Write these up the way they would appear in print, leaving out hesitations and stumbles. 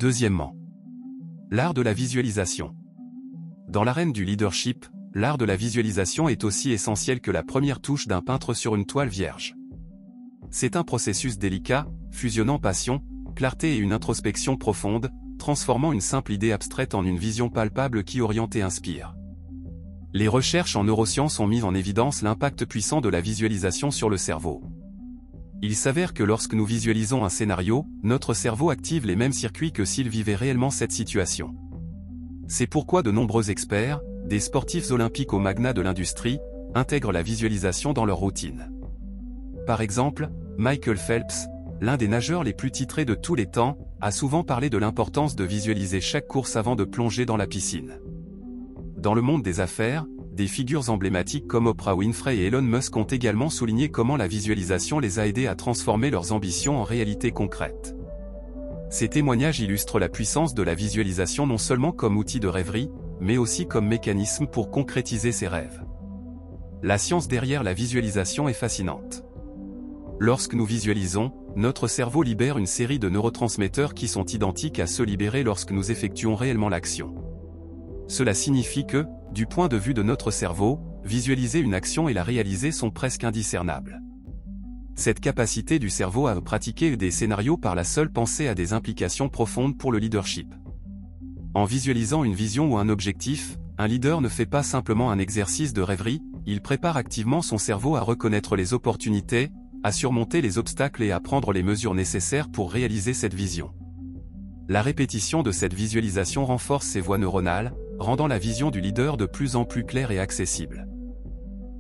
Deuxièmement, l'art de la visualisation. Dans l'arène du leadership, l'art de la visualisation est aussi essentiel que la première touche d'un peintre sur une toile vierge. C'est un processus délicat, fusionnant passion, clarté et une introspection profonde, transformant une simple idée abstraite en une vision palpable qui oriente et inspire. Les recherches en neurosciences ont mis en évidence l'impact puissant de la visualisation sur le cerveau. Il s'avère que lorsque nous visualisons un scénario, notre cerveau active les mêmes circuits que s'il vivait réellement cette situation. C'est pourquoi de nombreux experts, des sportifs olympiques aux magnats de l'industrie, intègrent la visualisation dans leur routine. Par exemple, Michael Phelps, l'un des nageurs les plus titrés de tous les temps, a souvent parlé de l'importance de visualiser chaque course avant de plonger dans la piscine. Dans le monde des affaires, des figures emblématiques comme Oprah Winfrey et Elon Musk ont également souligné comment la visualisation les a aidés à transformer leurs ambitions en réalité concrète. Ces témoignages illustrent la puissance de la visualisation non seulement comme outil de rêverie, mais aussi comme mécanisme pour concrétiser ses rêves. La science derrière la visualisation est fascinante. Lorsque nous visualisons, notre cerveau libère une série de neurotransmetteurs qui sont identiques à ceux libérés lorsque nous effectuons réellement l'action. Cela signifie que, du point de vue de notre cerveau, visualiser une action et la réaliser sont presque indiscernables. Cette capacité du cerveau à pratiquer des scénarios par la seule pensée a des implications profondes pour le leadership. En visualisant une vision ou un objectif, un leader ne fait pas simplement un exercice de rêverie, il prépare activement son cerveau à reconnaître les opportunités, à surmonter les obstacles et à prendre les mesures nécessaires pour réaliser cette vision. La répétition de cette visualisation renforce ses voies neuronales, rendant la vision du leader de plus en plus claire et accessible.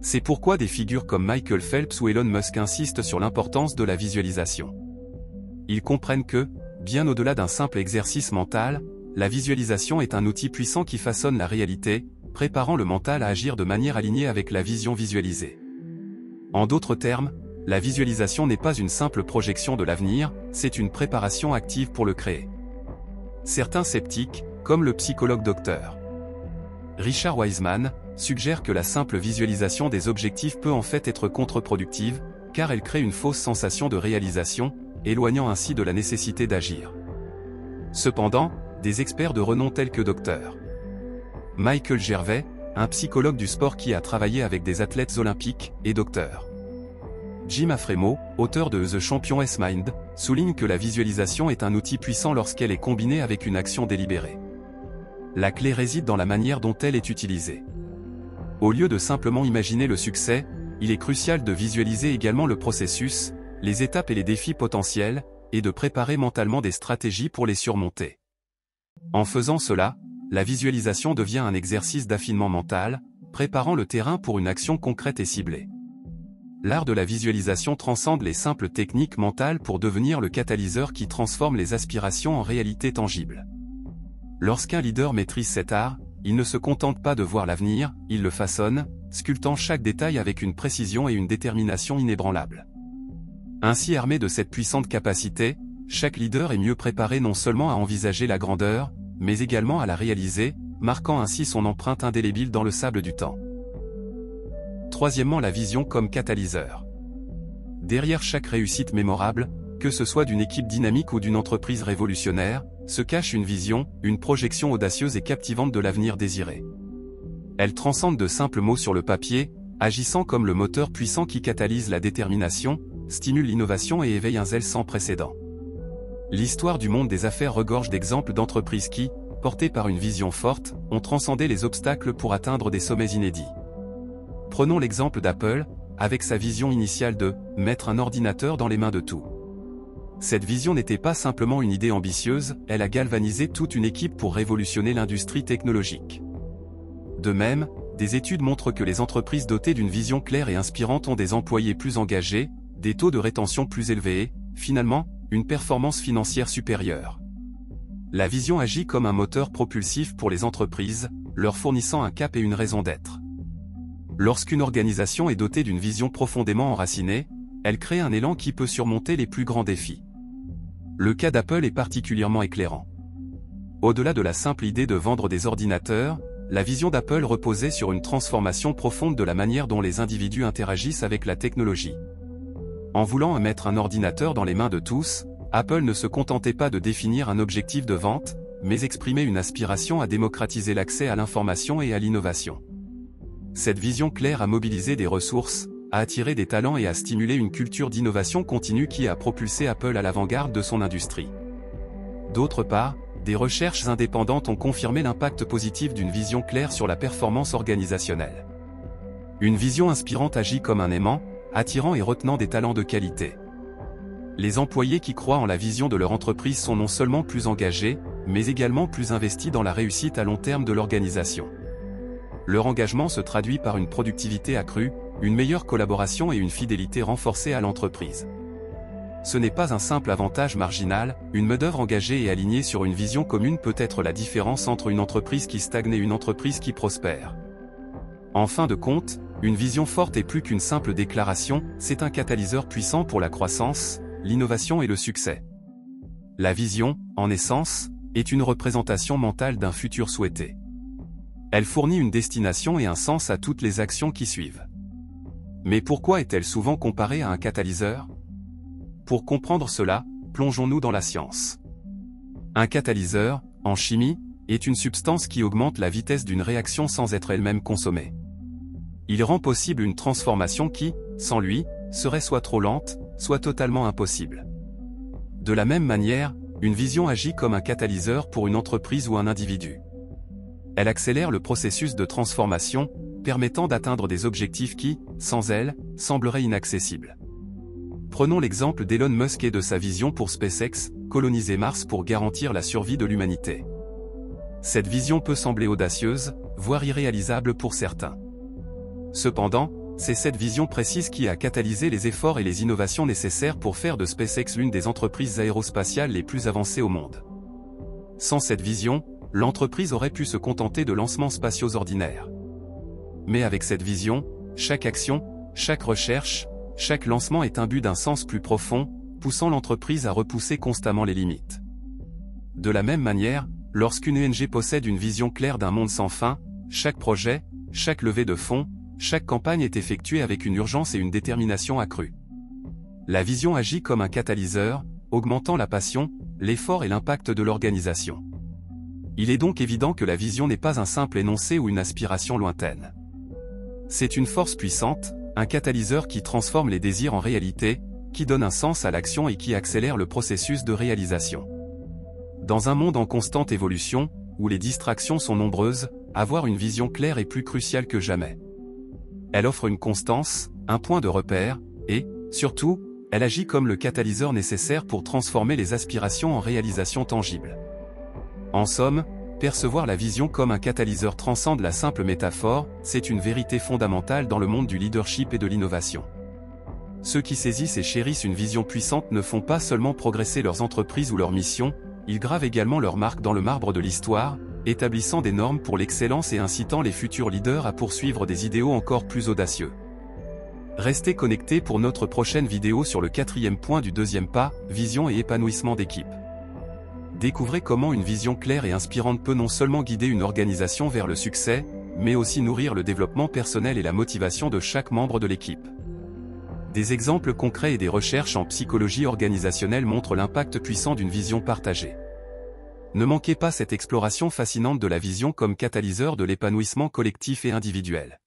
C'est pourquoi des figures comme Michael Phelps ou Elon Musk insistent sur l'importance de la visualisation. Ils comprennent que, bien au-delà d'un simple exercice mental, la visualisation est un outil puissant qui façonne la réalité, préparant le mental à agir de manière alignée avec la vision visualisée. En d'autres termes, la visualisation n'est pas une simple projection de l'avenir, c'est une préparation active pour le créer. Certains sceptiques, comme le psychologue Dr. Richard Wiseman, suggèrent que la simple visualisation des objectifs peut en fait être contre-productive, car elle crée une fausse sensation de réalisation, éloignant ainsi de la nécessité d'agir. Cependant, des experts de renom tels que Dr. Michael Gervais, un psychologue du sport qui a travaillé avec des athlètes olympiques, et Dr. Jim Afremo, auteur de The Champion's Mind, souligne que la visualisation est un outil puissant lorsqu'elle est combinée avec une action délibérée. La clé réside dans la manière dont elle est utilisée. Au lieu de simplement imaginer le succès, il est crucial de visualiser également le processus, les étapes et les défis potentiels, et de préparer mentalement des stratégies pour les surmonter. En faisant cela, la visualisation devient un exercice d'affinement mental, préparant le terrain pour une action concrète et ciblée. L'art de la visualisation transcende les simples techniques mentales pour devenir le catalyseur qui transforme les aspirations en réalité tangible. Lorsqu'un leader maîtrise cet art, il ne se contente pas de voir l'avenir, il le façonne, sculptant chaque détail avec une précision et une détermination inébranlables. Ainsi armé de cette puissante capacité, chaque leader est mieux préparé non seulement à envisager la grandeur, mais également à la réaliser, marquant ainsi son empreinte indélébile dans le sable du temps. Troisièmement, la vision comme catalyseur. Derrière chaque réussite mémorable, que ce soit d'une équipe dynamique ou d'une entreprise révolutionnaire, se cache une vision, une projection audacieuse et captivante de l'avenir désiré. Elle transcende de simples mots sur le papier, agissant comme le moteur puissant qui catalyse la détermination, stimule l'innovation et éveille un zèle sans précédent. L'histoire du monde des affaires regorge d'exemples d'entreprises qui, portées par une vision forte, ont transcendé les obstacles pour atteindre des sommets inédits. Prenons l'exemple d'Apple, avec sa vision initiale de « mettre un ordinateur dans les mains de tout ». Cette vision n'était pas simplement une idée ambitieuse, elle a galvanisé toute une équipe pour révolutionner l'industrie technologique. De même, des études montrent que les entreprises dotées d'une vision claire et inspirante ont des employés plus engagés, des taux de rétention plus élevés et, finalement, une performance financière supérieure. La vision agit comme un moteur propulsif pour les entreprises, leur fournissant un cap et une raison d'être. Lorsqu'une organisation est dotée d'une vision profondément enracinée, elle crée un élan qui peut surmonter les plus grands défis. Le cas d'Apple est particulièrement éclairant. Au-delà de la simple idée de vendre des ordinateurs, la vision d'Apple reposait sur une transformation profonde de la manière dont les individus interagissent avec la technologie. En voulant mettre un ordinateur dans les mains de tous, Apple ne se contentait pas de définir un objectif de vente, mais exprimait une aspiration à démocratiser l'accès à l'information et à l'innovation. Cette vision claire a mobilisé des ressources, a attiré des talents et a stimulé une culture d'innovation continue qui a propulsé Apple à l'avant-garde de son industrie. D'autre part, des recherches indépendantes ont confirmé l'impact positif d'une vision claire sur la performance organisationnelle. Une vision inspirante agit comme un aimant, attirant et retenant des talents de qualité. Les employés qui croient en la vision de leur entreprise sont non seulement plus engagés, mais également plus investis dans la réussite à long terme de l'organisation. Leur engagement se traduit par une productivité accrue, une meilleure collaboration et une fidélité renforcée à l'entreprise. Ce n'est pas un simple avantage marginal, une main-d'œuvre engagée et alignée sur une vision commune peut être la différence entre une entreprise qui stagne et une entreprise qui prospère. En fin de compte, une vision forte est plus qu'une simple déclaration, c'est un catalyseur puissant pour la croissance, l'innovation et le succès. La vision, en essence, est une représentation mentale d'un futur souhaité. Elle fournit une destination et un sens à toutes les actions qui suivent. Mais pourquoi est-elle souvent comparée à un catalyseur ? Pour comprendre cela, plongeons-nous dans la science. Un catalyseur, en chimie, est une substance qui augmente la vitesse d'une réaction sans être elle-même consommée. Il rend possible une transformation qui, sans lui, serait soit trop lente, soit totalement impossible. De la même manière, une vision agit comme un catalyseur pour une entreprise ou un individu. Elle accélère le processus de transformation, permettant d'atteindre des objectifs qui, sans elle, sembleraient inaccessibles. Prenons l'exemple d'Elon Musk et de sa vision pour SpaceX, coloniser Mars pour garantir la survie de l'humanité. Cette vision peut sembler audacieuse, voire irréalisable pour certains. Cependant, c'est cette vision précise qui a catalysé les efforts et les innovations nécessaires pour faire de SpaceX l'une des entreprises aérospatiales les plus avancées au monde. Sans cette vision, l'entreprise aurait pu se contenter de lancements spatiaux ordinaires. Mais avec cette vision, chaque action, chaque recherche, chaque lancement est imbu d'un sens plus profond, poussant l'entreprise à repousser constamment les limites. De la même manière, lorsqu'une ONG possède une vision claire d'un monde sans fin, chaque projet, chaque levée de fonds, chaque campagne est effectuée avec une urgence et une détermination accrues. La vision agit comme un catalyseur, augmentant la passion, l'effort et l'impact de l'organisation. Il est donc évident que la vision n'est pas un simple énoncé ou une aspiration lointaine. C'est une force puissante, un catalyseur qui transforme les désirs en réalité, qui donne un sens à l'action et qui accélère le processus de réalisation. Dans un monde en constante évolution, où les distractions sont nombreuses, avoir une vision claire est plus crucial que jamais. Elle offre une constance, un point de repère, et, surtout, elle agit comme le catalyseur nécessaire pour transformer les aspirations en réalisations tangibles. En somme, percevoir la vision comme un catalyseur transcende la simple métaphore, c'est une vérité fondamentale dans le monde du leadership et de l'innovation. Ceux qui saisissent et chérissent une vision puissante ne font pas seulement progresser leurs entreprises ou leurs missions, ils gravent également leur marque dans le marbre de l'histoire, établissant des normes pour l'excellence et incitant les futurs leaders à poursuivre des idéaux encore plus audacieux. Restez connectés pour notre prochaine vidéo sur le 4e point du deuxième pas, vision et épanouissement d'équipe. Découvrez comment une vision claire et inspirante peut non seulement guider une organisation vers le succès, mais aussi nourrir le développement personnel et la motivation de chaque membre de l'équipe. Des exemples concrets et des recherches en psychologie organisationnelle montrent l'impact puissant d'une vision partagée. Ne manquez pas cette exploration fascinante de la vision comme catalyseur de l'épanouissement collectif et individuel.